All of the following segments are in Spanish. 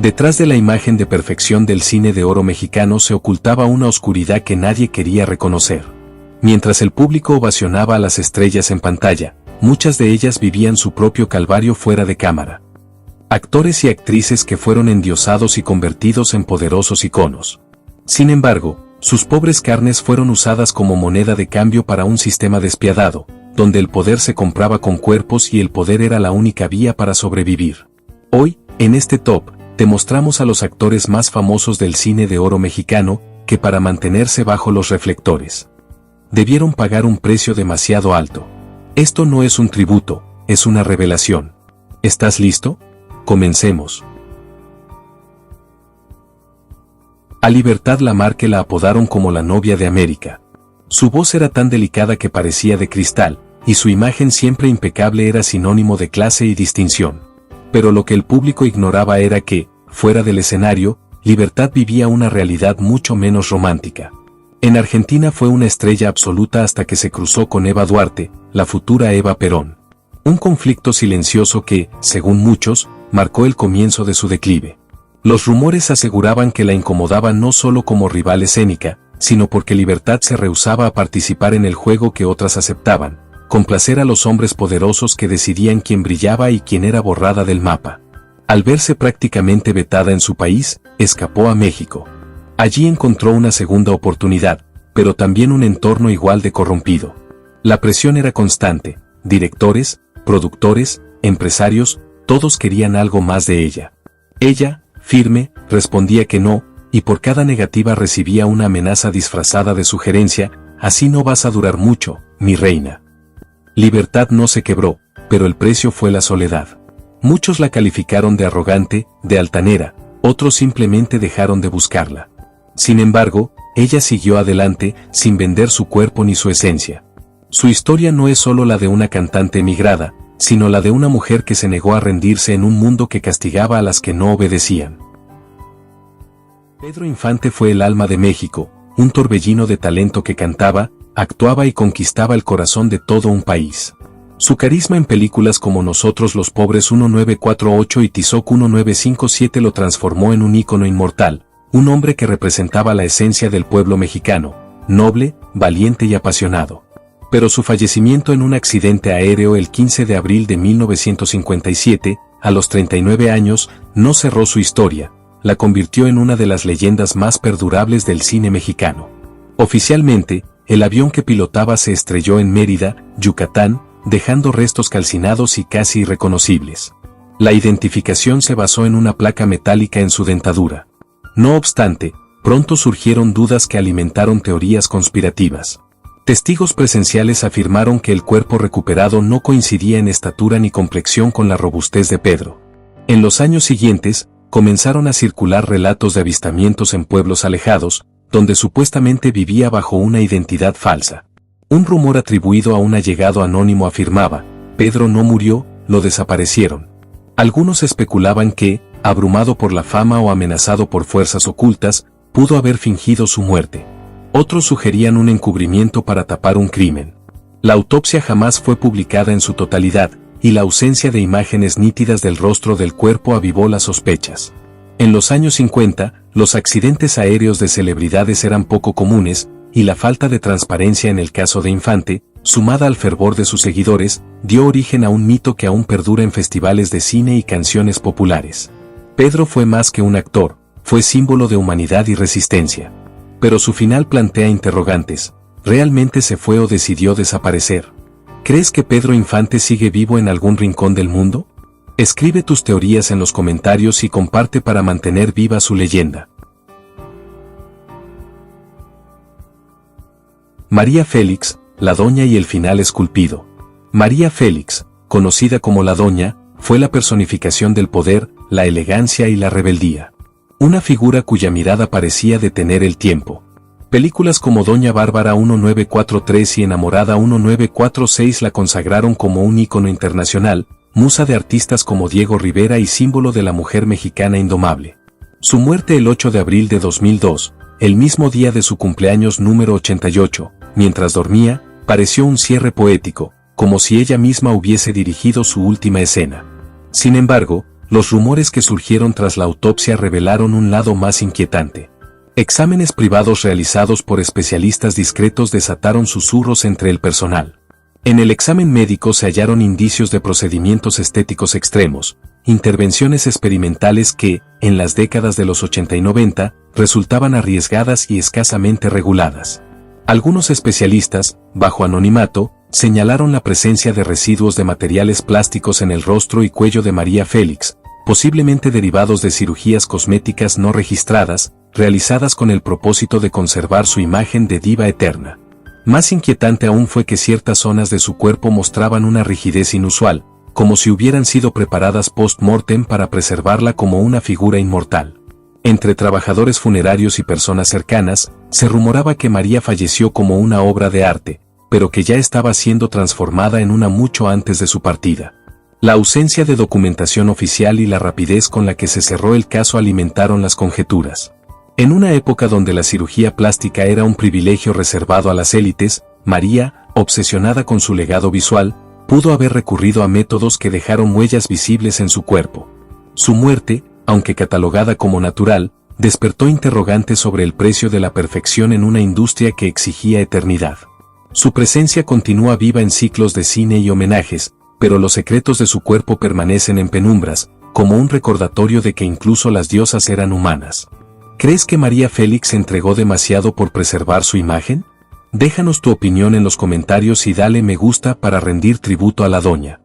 Detrás de la imagen de perfección del cine de oro mexicano se ocultaba una oscuridad que nadie quería reconocer. Mientras el público ovacionaba a las estrellas en pantalla, muchas de ellas vivían su propio calvario fuera de cámara. Actores y actrices que fueron endiosados y convertidos en poderosos iconos. Sin embargo, sus pobres carnes fueron usadas como moneda de cambio para un sistema despiadado, donde el poder se compraba con cuerpos y el poder era la única vía para sobrevivir. Hoy, en este top, te mostramos a los actores más famosos del cine de oro mexicano, que para mantenerse bajo los reflectores, debieron pagar un precio demasiado alto. Esto no es un tributo, es una revelación. ¿Estás listo? Comencemos. A Libertad Lamarque la apodaron como la novia de América. Su voz era tan delicada que parecía de cristal, y su imagen siempre impecable era sinónimo de clase y distinción. Pero lo que el público ignoraba era que, fuera del escenario, Libertad vivía una realidad mucho menos romántica. En Argentina fue una estrella absoluta hasta que se cruzó con Eva Duarte, la futura Eva Perón. Un conflicto silencioso que, según muchos, marcó el comienzo de su declive. Los rumores aseguraban que la incomodaba no solo como rival escénica, sino porque Libertad se rehusaba a participar en el juego que otras aceptaban, complacer a los hombres poderosos que decidían quién brillaba y quién era borrada del mapa. Al verse prácticamente vetada en su país, escapó a México. Allí encontró una segunda oportunidad, pero también un entorno igual de corrompido. La presión era constante, directores, productores, empresarios, todos querían algo más de ella. Ella, firme, respondía que no, y por cada negativa recibía una amenaza disfrazada de sugerencia: así no vas a durar mucho, mi reina. Libertad no se quebró, pero el precio fue la soledad. Muchos la calificaron de arrogante, de altanera, otros simplemente dejaron de buscarla. Sin embargo, ella siguió adelante, sin vender su cuerpo ni su esencia. Su historia no es solo la de una cantante emigrada, sino la de una mujer que se negó a rendirse en un mundo que castigaba a las que no obedecían. Pedro Infante fue el alma de México, un torbellino de talento que cantaba, actuaba y conquistaba el corazón de todo un país. Su carisma en películas como Nosotros los Pobres 1948 y Tizoc 1957 lo transformó en un ícono inmortal, un hombre que representaba la esencia del pueblo mexicano, noble, valiente y apasionado. Pero su fallecimiento en un accidente aéreo el 15 de abril de 1957, a los 39 años, no cerró su historia, la convirtió en una de las leyendas más perdurables del cine mexicano. Oficialmente, el avión que pilotaba se estrelló en Mérida, Yucatán, dejando restos calcinados y casi irreconocibles. La identificación se basó en una placa metálica en su dentadura. No obstante, pronto surgieron dudas que alimentaron teorías conspirativas. Testigos presenciales afirmaron que el cuerpo recuperado no coincidía en estatura ni complexión con la robustez de Pedro. En los años siguientes, comenzaron a circular relatos de avistamientos en pueblos alejados, donde supuestamente vivía bajo una identidad falsa. Un rumor atribuido a un allegado anónimo afirmaba: Pedro no murió, lo desaparecieron. Algunos especulaban que, abrumado por la fama o amenazado por fuerzas ocultas, pudo haber fingido su muerte. Otros sugerían un encubrimiento para tapar un crimen. La autopsia jamás fue publicada en su totalidad, y la ausencia de imágenes nítidas del rostro del cuerpo avivó las sospechas. En los años 50, los accidentes aéreos de celebridades eran poco comunes, y la falta de transparencia en el caso de Infante, sumada al fervor de sus seguidores, dio origen a un mito que aún perdura en festivales de cine y canciones populares. Pedro fue más que un actor, fue símbolo de humanidad y resistencia. Pero su final plantea interrogantes: ¿realmente se fue o decidió desaparecer? ¿Crees que Pedro Infante sigue vivo en algún rincón del mundo? Escribe tus teorías en los comentarios y comparte para mantener viva su leyenda. María Félix, la Doña y el final esculpido. María Félix, conocida como la Doña, fue la personificación del poder, la elegancia y la rebeldía. Una figura cuya mirada parecía detener el tiempo. Películas como Doña Bárbara 1943 y Enamorada 1946 la consagraron como un ícono internacional, musa de artistas como Diego Rivera y símbolo de la mujer mexicana indomable. Su muerte el 8 de abril de 2002, el mismo día de su cumpleaños número 88, mientras dormía, pareció un cierre poético, como si ella misma hubiese dirigido su última escena. Sin embargo, los rumores que surgieron tras la autopsia revelaron un lado más inquietante. Exámenes privados realizados por especialistas discretos desataron susurros entre el personal. En el examen médico se hallaron indicios de procedimientos estéticos extremos, intervenciones experimentales que, en las décadas de los 80 y 90, resultaban arriesgadas y escasamente reguladas. Algunos especialistas, bajo anonimato, señalaron la presencia de residuos de materiales plásticos en el rostro y cuello de María Félix, posiblemente derivados de cirugías cosméticas no registradas, realizadas con el propósito de conservar su imagen de diva eterna. Más inquietante aún fue que ciertas zonas de su cuerpo mostraban una rigidez inusual, como si hubieran sido preparadas post-mortem para preservarla como una figura inmortal. Entre trabajadores funerarios y personas cercanas, se rumoraba que María falleció como una obra de arte, pero que ya estaba siendo transformada en una mucho antes de su partida. La ausencia de documentación oficial y la rapidez con la que se cerró el caso alimentaron las conjeturas. En una época donde la cirugía plástica era un privilegio reservado a las élites, María, obsesionada con su legado visual, pudo haber recurrido a métodos que dejaron huellas visibles en su cuerpo. Su muerte, aunque catalogada como natural, despertó interrogantes sobre el precio de la perfección en una industria que exigía eternidad. Su presencia continúa viva en ciclos de cine y homenajes, pero los secretos de su cuerpo permanecen en penumbras, como un recordatorio de que incluso las diosas eran humanas. ¿Crees que María Félix entregó demasiado por preservar su imagen? Déjanos tu opinión en los comentarios y dale me gusta para rendir tributo a la doña.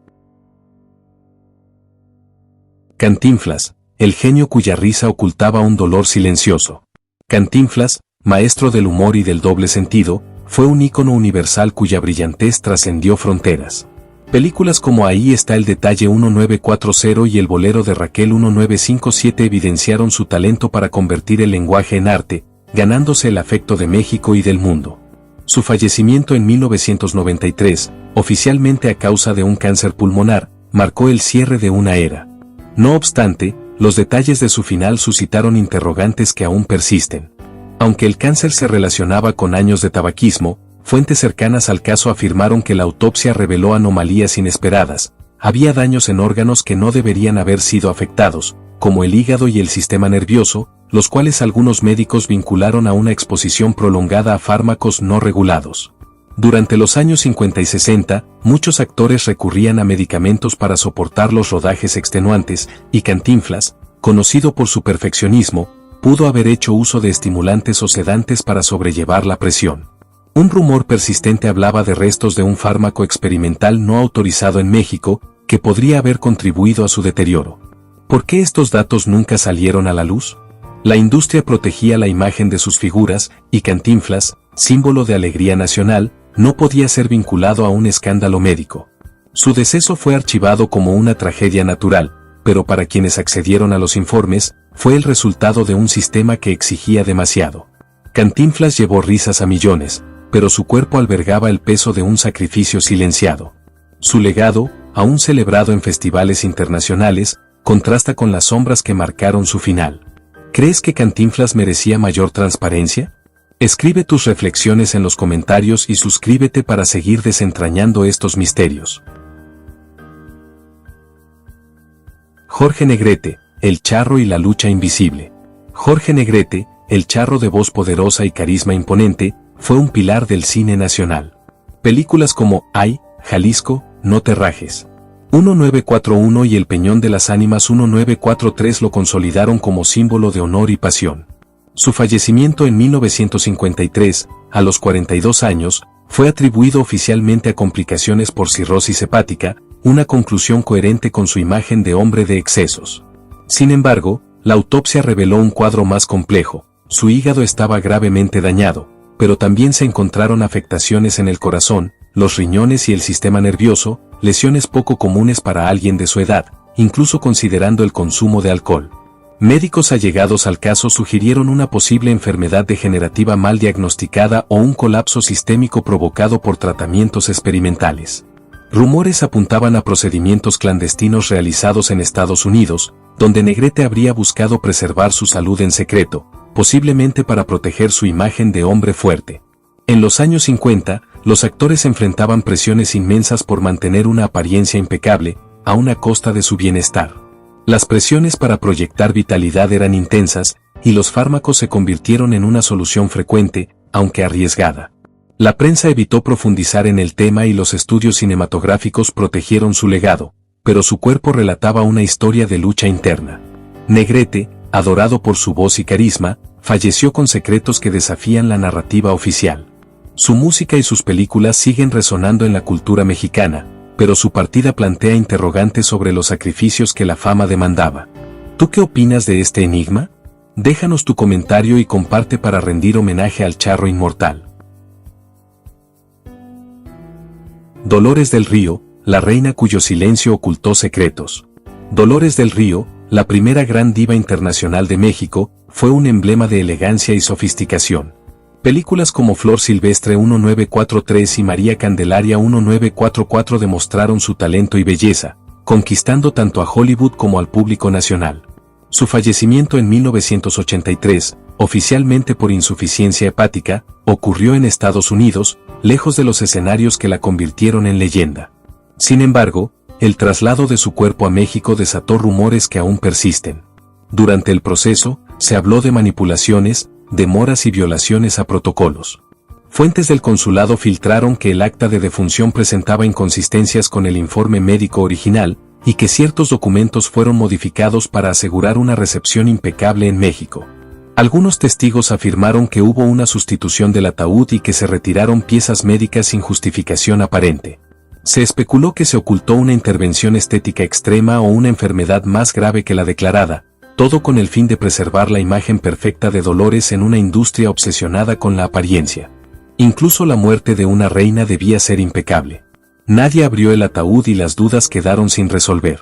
Cantinflas, el genio cuya risa ocultaba un dolor silencioso. Cantinflas, maestro del humor y del doble sentido, fue un ícono universal cuya brillantez trascendió fronteras. Películas como Ahí está el detalle 1940 y El bolero de Raquel 1957 evidenciaron su talento para convertir el lenguaje en arte, ganándose el afecto de México y del mundo. Su fallecimiento en 1993, oficialmente a causa de un cáncer pulmonar, marcó el cierre de una era. No obstante, los detalles de su final suscitaron interrogantes que aún persisten. Aunque el cáncer se relacionaba con años de tabaquismo, fuentes cercanas al caso afirmaron que la autopsia reveló anomalías inesperadas. Había daños en órganos que no deberían haber sido afectados, como el hígado y el sistema nervioso, los cuales algunos médicos vincularon a una exposición prolongada a fármacos no regulados. Durante los años 50 y 60, muchos actores recurrían a medicamentos para soportar los rodajes extenuantes, y Cantinflas, conocido por su perfeccionismo, pudo haber hecho uso de estimulantes o sedantes para sobrellevar la presión. Un rumor persistente hablaba de restos de un fármaco experimental no autorizado en México, que podría haber contribuido a su deterioro. ¿Por qué estos datos nunca salieron a la luz? La industria protegía la imagen de sus figuras, y Cantinflas, símbolo de alegría nacional, no podía ser vinculado a un escándalo médico. Su deceso fue archivado como una tragedia natural, pero para quienes accedieron a los informes, fue el resultado de un sistema que exigía demasiado. Cantinflas llevó risas a millones, pero su cuerpo albergaba el peso de un sacrificio silenciado. Su legado, aún celebrado en festivales internacionales, contrasta con las sombras que marcaron su final. ¿Crees que Cantinflas merecía mayor transparencia? Escribe tus reflexiones en los comentarios y suscríbete para seguir desentrañando estos misterios. Jorge Negrete, el charro y la lucha invisible. Jorge Negrete, el charro de voz poderosa y carisma imponente, fue un pilar del cine nacional. Películas como Ay, Jalisco, No te rajes, 1941 y El Peñón de las Ánimas 1943 lo consolidaron como símbolo de honor y pasión. Su fallecimiento en 1953, a los 42 años, fue atribuido oficialmente a complicaciones por cirrosis hepática, una conclusión coherente con su imagen de hombre de excesos. Sin embargo, la autopsia reveló un cuadro más complejo. Su hígado estaba gravemente dañado, pero también se encontraron afectaciones en el corazón, los riñones y el sistema nervioso, lesiones poco comunes para alguien de su edad, incluso considerando el consumo de alcohol. Médicos allegados al caso sugirieron una posible enfermedad degenerativa mal diagnosticada o un colapso sistémico provocado por tratamientos experimentales. Rumores apuntaban a procedimientos clandestinos realizados en Estados Unidos, donde Negrete habría buscado preservar su salud en secreto, posiblemente para proteger su imagen de hombre fuerte. En los años 50, los actores enfrentaban presiones inmensas por mantener una apariencia impecable, a una costa de su bienestar. Las presiones para proyectar vitalidad eran intensas, y los fármacos se convirtieron en una solución frecuente, aunque arriesgada. La prensa evitó profundizar en el tema y los estudios cinematográficos protegieron su legado, pero su cuerpo relataba una historia de lucha interna. Negrete, adorado por su voz y carisma, falleció con secretos que desafían la narrativa oficial. Su música y sus películas siguen resonando en la cultura mexicana, pero su partida plantea interrogantes sobre los sacrificios que la fama demandaba. ¿Tú qué opinas de este enigma? Déjanos tu comentario y comparte para rendir homenaje al charro inmortal. Dolores del Río, la reina cuyo silencio ocultó secretos. Dolores del Río, la primera gran diva internacional de México, fue un emblema de elegancia y sofisticación. Películas como Flor Silvestre 1943 y María Candelaria 1944 demostraron su talento y belleza, conquistando tanto a Hollywood como al público nacional. Su fallecimiento en 1983, oficialmente por insuficiencia hepática, ocurrió en Estados Unidos, lejos de los escenarios que la convirtieron en leyenda. Sin embargo, el traslado de su cuerpo a México desató rumores que aún persisten. Durante el proceso, se habló de manipulaciones, demoras y violaciones a protocolos. Fuentes del consulado filtraron que el acta de defunción presentaba inconsistencias con el informe médico original, y que ciertos documentos fueron modificados para asegurar una recepción impecable en México. Algunos testigos afirmaron que hubo una sustitución del ataúd y que se retiraron piezas médicas sin justificación aparente. Se especuló que se ocultó una intervención estética extrema o una enfermedad más grave que la declarada, todo con el fin de preservar la imagen perfecta de Dolores en una industria obsesionada con la apariencia. Incluso la muerte de una reina debía ser impecable. Nadie abrió el ataúd y las dudas quedaron sin resolver.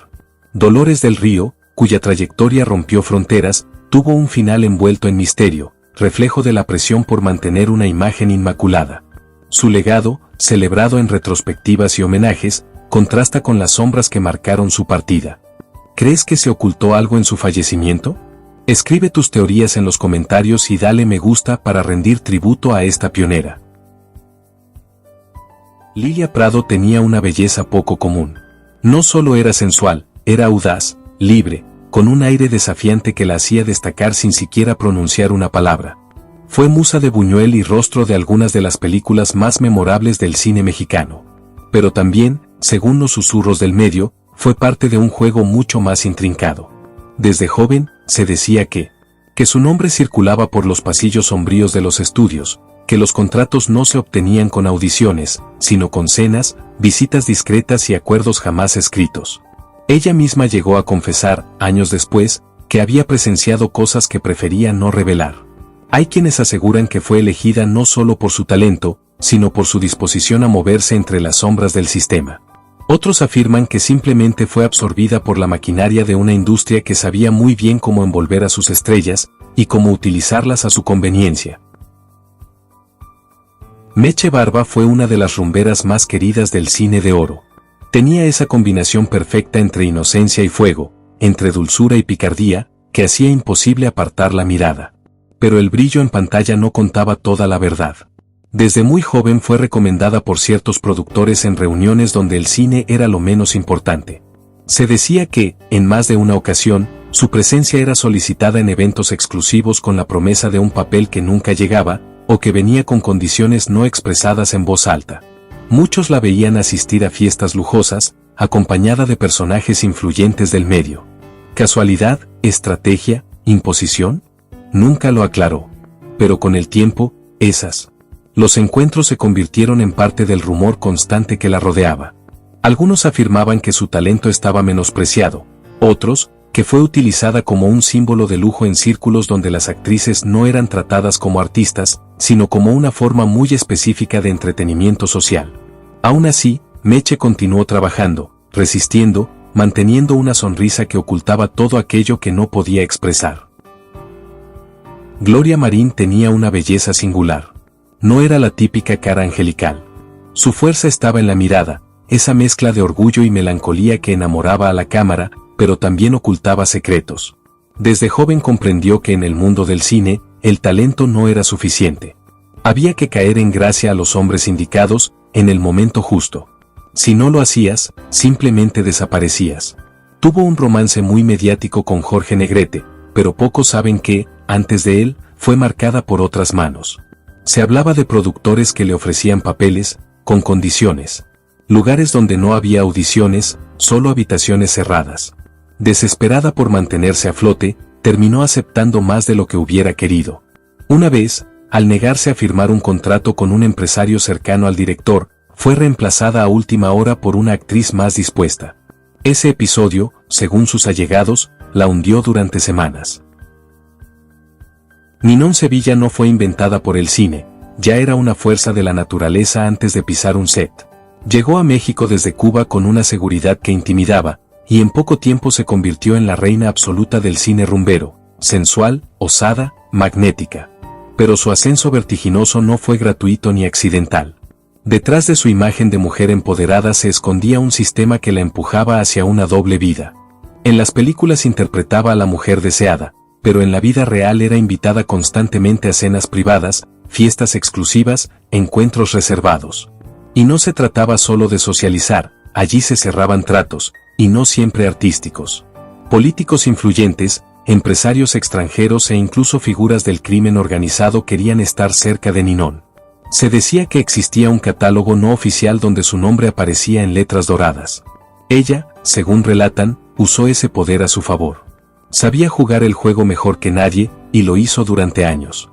Dolores del Río, cuya trayectoria rompió fronteras, tuvo un final envuelto en misterio, reflejo de la presión por mantener una imagen inmaculada. Su legado, celebrado en retrospectivas y homenajes, contrasta con las sombras que marcaron su partida. ¿Crees que se ocultó algo en su fallecimiento? Escribe tus teorías en los comentarios y dale me gusta para rendir tributo a esta pionera. Lilia Prado tenía una belleza poco común. No solo era sensual, era audaz, libre, con un aire desafiante que la hacía destacar sin siquiera pronunciar una palabra. Fue musa de Buñuel y rostro de algunas de las películas más memorables del cine mexicano. Pero también, según los susurros del medio, fue parte de un juego mucho más intrincado. Desde joven, se decía que su nombre circulaba por los pasillos sombríos de los estudios, que los contratos no se obtenían con audiciones, sino con cenas, visitas discretas y acuerdos jamás escritos. Ella misma llegó a confesar, años después, que había presenciado cosas que prefería no revelar. Hay quienes aseguran que fue elegida no solo por su talento, sino por su disposición a moverse entre las sombras del sistema. Otros afirman que simplemente fue absorbida por la maquinaria de una industria que sabía muy bien cómo envolver a sus estrellas, y cómo utilizarlas a su conveniencia. Meche Barba fue una de las rumberas más queridas del cine de oro. Tenía esa combinación perfecta entre inocencia y fuego, entre dulzura y picardía, que hacía imposible apartar la mirada. Pero el brillo en pantalla no contaba toda la verdad. Desde muy joven fue recomendada por ciertos productores en reuniones donde el cine era lo menos importante. Se decía que, en más de una ocasión, su presencia era solicitada en eventos exclusivos con la promesa de un papel que nunca llegaba, o que venía con condiciones no expresadas en voz alta. Muchos la veían asistir a fiestas lujosas, acompañada de personajes influyentes del medio. ¿Casualidad, estrategia, imposición? Nunca lo aclaró. Pero con el tiempo, los encuentros se convirtieron en parte del rumor constante que la rodeaba. Algunos afirmaban que su talento estaba menospreciado, otros, que fue utilizada como un símbolo de lujo en círculos donde las actrices no eran tratadas como artistas, sino como una forma muy específica de entretenimiento social. Aún así, Meche continuó trabajando, resistiendo, manteniendo una sonrisa que ocultaba todo aquello que no podía expresar. Gloria Marín tenía una belleza singular. No era la típica cara angelical. Su fuerza estaba en la mirada, esa mezcla de orgullo y melancolía que enamoraba a la cámara, pero también ocultaba secretos. Desde joven comprendió que en el mundo del cine, el talento no era suficiente. Había que caer en gracia a los hombres indicados, en el momento justo. Si no lo hacías, simplemente desaparecías. Tuvo un romance muy mediático con Jorge Negrete, pero pocos saben que, antes de él, fue marcada por otras manos. Se hablaba de productores que le ofrecían papeles, con condiciones. Lugares donde no había audiciones, solo habitaciones cerradas. Desesperada por mantenerse a flote, terminó aceptando más de lo que hubiera querido. Una vez, al negarse a firmar un contrato con un empresario cercano al director, fue reemplazada a última hora por una actriz más dispuesta. Ese episodio, según sus allegados, la hundió durante semanas. Ninón Sevilla no fue inventada por el cine, ya era una fuerza de la naturaleza antes de pisar un set. Llegó a México desde Cuba con una seguridad que intimidaba, y en poco tiempo se convirtió en la reina absoluta del cine rumbero, sensual, osada, magnética. Pero su ascenso vertiginoso no fue gratuito ni accidental. Detrás de su imagen de mujer empoderada se escondía un sistema que la empujaba hacia una doble vida. En las películas interpretaba a la mujer deseada, pero en la vida real era invitada constantemente a cenas privadas, fiestas exclusivas, encuentros reservados. Y no se trataba solo de socializar, allí se cerraban tratos, y no siempre artísticos. Políticos influyentes, empresarios extranjeros e incluso figuras del crimen organizado querían estar cerca de Ninón. Se decía que existía un catálogo no oficial donde su nombre aparecía en letras doradas. Ella, según relatan, usó ese poder a su favor. Sabía jugar el juego mejor que nadie, y lo hizo durante años.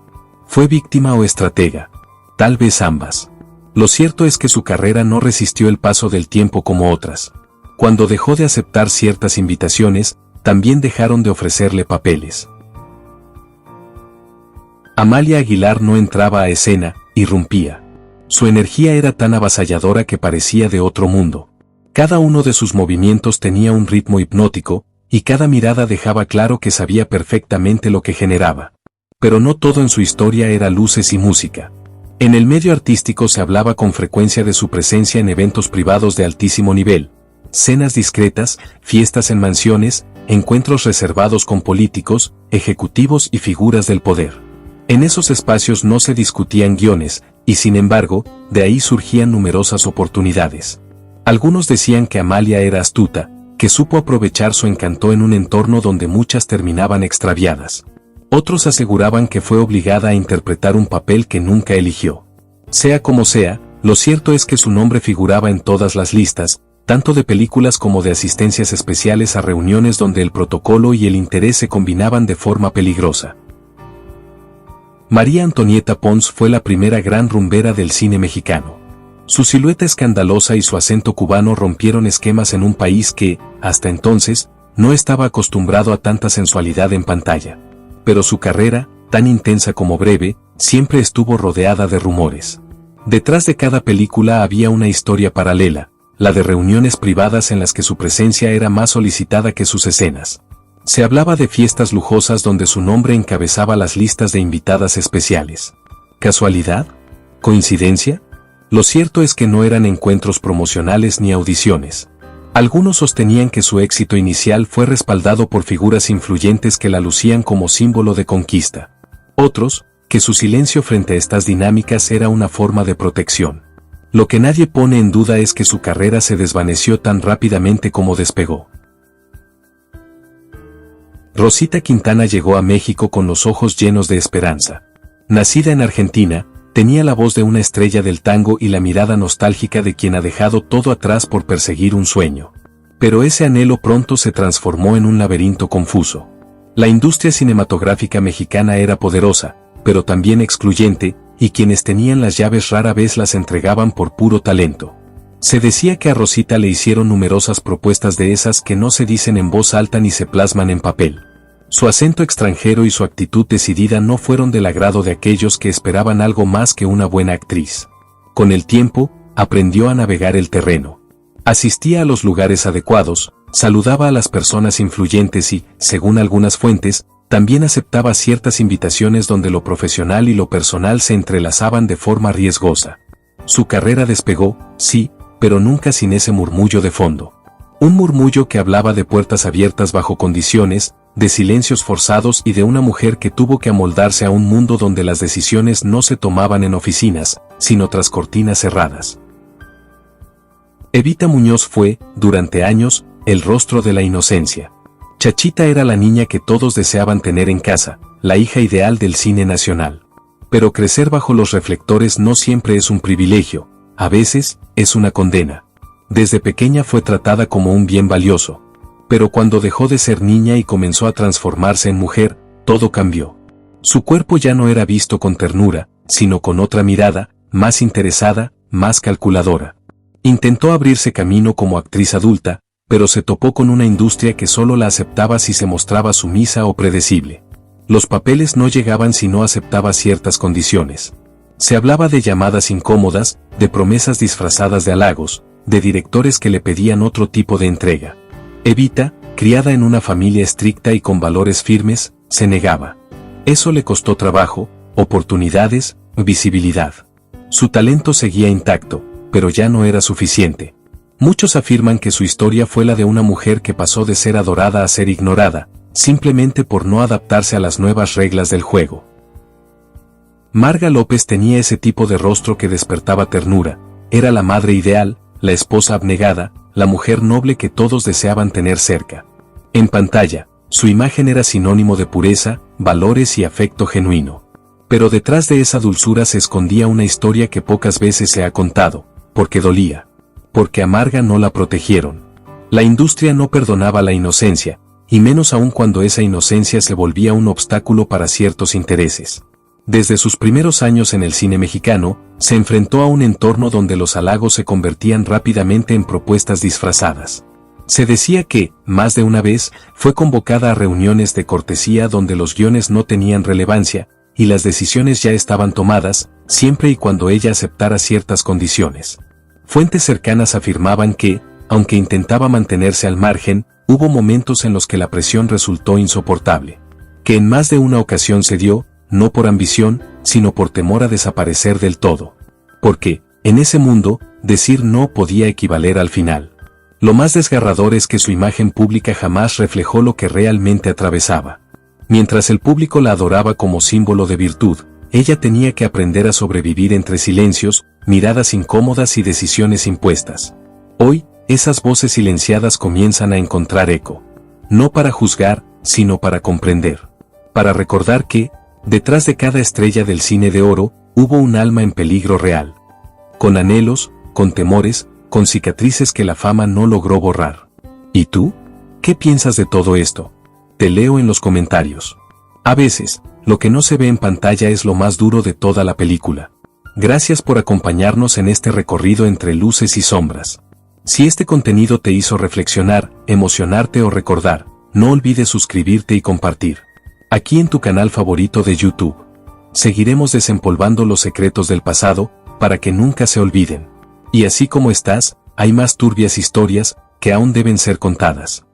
¿Fue víctima o estratega? Tal vez ambas. Lo cierto es que su carrera no resistió el paso del tiempo como otras. Cuando dejó de aceptar ciertas invitaciones, también dejaron de ofrecerle papeles. Amalia Aguilar no entraba a escena, irrumpía. Su energía era tan avasalladora que parecía de otro mundo. Cada uno de sus movimientos tenía un ritmo hipnótico, y cada mirada dejaba claro que sabía perfectamente lo que generaba. Pero no todo en su historia era luces y música. En el medio artístico se hablaba con frecuencia de su presencia en eventos privados de altísimo nivel, cenas discretas, fiestas en mansiones, encuentros reservados con políticos, ejecutivos y figuras del poder. En esos espacios no se discutían guiones, y sin embargo, de ahí surgían numerosas oportunidades. Algunos decían que Amalia era astuta, que supo aprovechar su encanto en un entorno donde muchas terminaban extraviadas. Otros aseguraban que fue obligada a interpretar un papel que nunca eligió. Sea como sea, lo cierto es que su nombre figuraba en todas las listas, tanto de películas como de asistencias especiales a reuniones donde el protocolo y el interés se combinaban de forma peligrosa. María Antonieta Pons fue la primera gran rumbera del cine mexicano. Su silueta escandalosa y su acento cubano rompieron esquemas en un país que, hasta entonces, no estaba acostumbrado a tanta sensualidad en pantalla. Pero su carrera, tan intensa como breve, siempre estuvo rodeada de rumores. Detrás de cada película había una historia paralela, la de reuniones privadas en las que su presencia era más solicitada que sus escenas. Se hablaba de fiestas lujosas donde su nombre encabezaba las listas de invitadas especiales. ¿Casualidad? ¿Coincidencia? Lo cierto es que no eran encuentros promocionales ni audiciones. Algunos sostenían que su éxito inicial fue respaldado por figuras influyentes que la lucían como símbolo de conquista. Otros, que su silencio frente a estas dinámicas era una forma de protección. Lo que nadie pone en duda es que su carrera se desvaneció tan rápidamente como despegó. Rosita Quintana llegó a México con los ojos llenos de esperanza. Nacida en Argentina, tenía la voz de una estrella del tango y la mirada nostálgica de quien ha dejado todo atrás por perseguir un sueño. Pero ese anhelo pronto se transformó en un laberinto confuso. La industria cinematográfica mexicana era poderosa, pero también excluyente, y quienes tenían las llaves rara vez las entregaban por puro talento. Se decía que a Rosita le hicieron numerosas propuestas de esas que no se dicen en voz alta ni se plasman en papel. Su acento extranjero y su actitud decidida no fueron del agrado de aquellos que esperaban algo más que una buena actriz. Con el tiempo, aprendió a navegar el terreno. Asistía a los lugares adecuados, saludaba a las personas influyentes y, según algunas fuentes, también aceptaba ciertas invitaciones donde lo profesional y lo personal se entrelazaban de forma riesgosa. Su carrera despegó, sí, pero nunca sin ese murmullo de fondo. Un murmullo que hablaba de puertas abiertas bajo condiciones, de silencios forzados y de una mujer que tuvo que amoldarse a un mundo donde las decisiones no se tomaban en oficinas, sino tras cortinas cerradas. Evita Muñoz fue, durante años, el rostro de la inocencia. Chachita era la niña que todos deseaban tener en casa, la hija ideal del cine nacional. Pero crecer bajo los reflectores no siempre es un privilegio, a veces es una condena. Desde pequeña fue tratada como un bien valioso. Pero cuando dejó de ser niña y comenzó a transformarse en mujer, todo cambió. Su cuerpo ya no era visto con ternura, sino con otra mirada, más interesada, más calculadora. Intentó abrirse camino como actriz adulta, pero se topó con una industria que solo la aceptaba si se mostraba sumisa o predecible. Los papeles no llegaban si no aceptaba ciertas condiciones. Se hablaba de llamadas incómodas, de promesas disfrazadas de halagos, de directores que le pedían otro tipo de entrega. Evita, criada en una familia estricta y con valores firmes, se negaba. Eso le costó trabajo, oportunidades, visibilidad. Su talento seguía intacto, pero ya no era suficiente. Muchos afirman que su historia fue la de una mujer que pasó de ser adorada a ser ignorada, simplemente por no adaptarse a las nuevas reglas del juego. Marga López tenía ese tipo de rostro que despertaba ternura, era la madre ideal, la esposa abnegada, la mujer noble que todos deseaban tener cerca. En pantalla, su imagen era sinónimo de pureza, valores y afecto genuino. Pero detrás de esa dulzura se escondía una historia que pocas veces se ha contado, porque dolía. Porque a Marga no la protegieron. La industria no perdonaba la inocencia, y menos aún cuando esa inocencia se volvía un obstáculo para ciertos intereses. Desde sus primeros años en el cine mexicano, se enfrentó a un entorno donde los halagos se convertían rápidamente en propuestas disfrazadas. Se decía que, más de una vez, fue convocada a reuniones de cortesía donde los guiones no tenían relevancia, y las decisiones ya estaban tomadas, siempre y cuando ella aceptara ciertas condiciones. Fuentes cercanas afirmaban que, aunque intentaba mantenerse al margen, hubo momentos en los que la presión resultó insoportable. Que en más de una ocasión se dio, no por ambición, sino por temor a desaparecer del todo. Porque, en ese mundo, decir no podía equivaler al final. Lo más desgarrador es que su imagen pública jamás reflejó lo que realmente atravesaba. Mientras el público la adoraba como símbolo de virtud, ella tenía que aprender a sobrevivir entre silencios, miradas incómodas y decisiones impuestas. Hoy, esas voces silenciadas comienzan a encontrar eco. No para juzgar, sino para comprender. Para recordar que, detrás de cada estrella del cine de oro, hubo un alma en peligro real. Con anhelos, con temores, con cicatrices que la fama no logró borrar. ¿Y tú? ¿Qué piensas de todo esto? Te leo en los comentarios. A veces, lo que no se ve en pantalla es lo más duro de toda la película. Gracias por acompañarnos en este recorrido entre luces y sombras. Si este contenido te hizo reflexionar, emocionarte o recordar, no olvides suscribirte y compartir. Aquí en tu canal favorito de YouTube. Seguiremos desempolvando los secretos del pasado, para que nunca se olviden. Y así como estás, hay más turbias historias, que aún deben ser contadas.